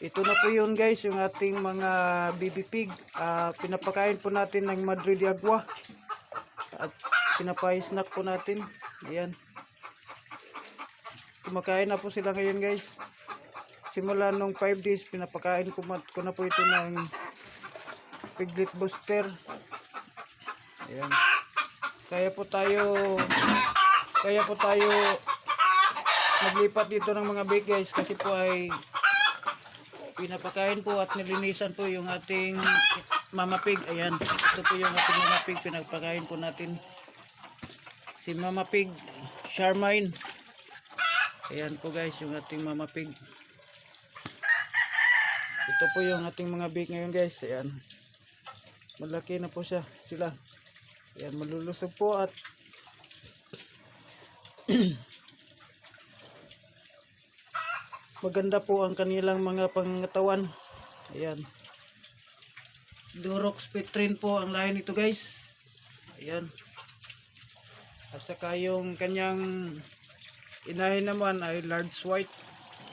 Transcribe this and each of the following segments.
Ito na po yun guys, yung ating mga baby pig. Pinapakain po natin ng Madrid Agua. At pinapa-snack po natin. Ayan. Kumakain na po sila ngayon guys. Simula nung 5 days, pinapakain ko na po ito ng piglet booster. Ayan. Kaya po tayo naglipat dito ng mga big guys, kasi po ay pinapakain po at nilinisan po yung ating mama pig. Ayan, ito po yung ating mama pig, pinapakain po natin si mama pig Charmaine. Ayan po guys, yung ating mama pig. Ito po yung ating mga big ngayon guys. Ayan, malaki na po sila. Ayan, malulusog po at maganda po ang kanilang mga pangangatawan. Ayan, Durox Petrin po ang lahi nito guys. Ayan, at saka yung kanyang inahin naman ay large white.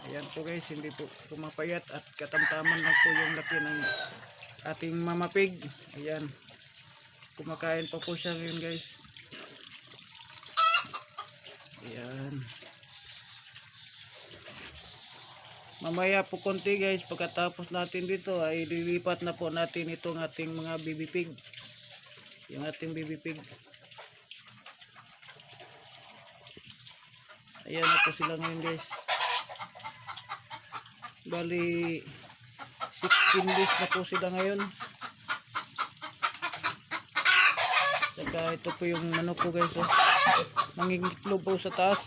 Ayan po guys, hindi po pumapayat at katamtaman lang po yung laki ng ating mama pig. Ayan, kumakain pa po siya ngayon guys. Ayan, mamaya po konti guys, pagkatapos natin dito ay lilipat na po natin itong ating mga baby pig, yung ating baby pig. Ayan na po sila ngayon guys. Bali 16 days na po sila ngayon. Saka ito po yung manok ko guys, nangingitlog po sa taas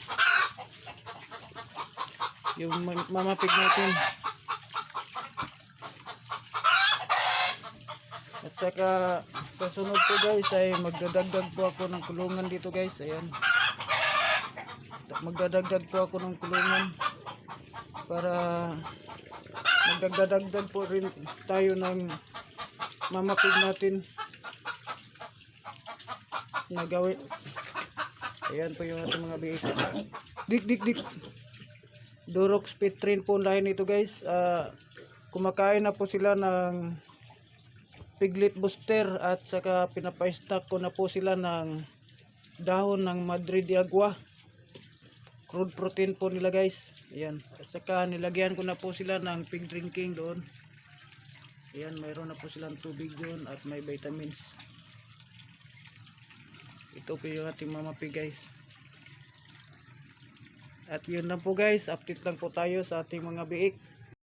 yung mama pig natin. At saka sa sunod po guys ay magdadagdag po ako ng kulungan dito guys. Ayan, magdadagdag po ako ng kulungan para magdadagdag po rin tayo ng mama pig natin na gawin. Ayan po yung ating mga biik. Dik Durox Petrin po lahi nito guys. Kumakain na po sila ng piglet booster at saka pinapa-stack ko na po sila ng dahon ng Madrid Agua. Crude protein po nila guys. Ayan, at saka nilagyan ko na po sila ng pig drinking doon. Ayan, mayroon na po silang tubig doon at may vitamins. Ito po yung ating mama pig guys. At yun lang po guys, update lang po tayo sa ating mga biik.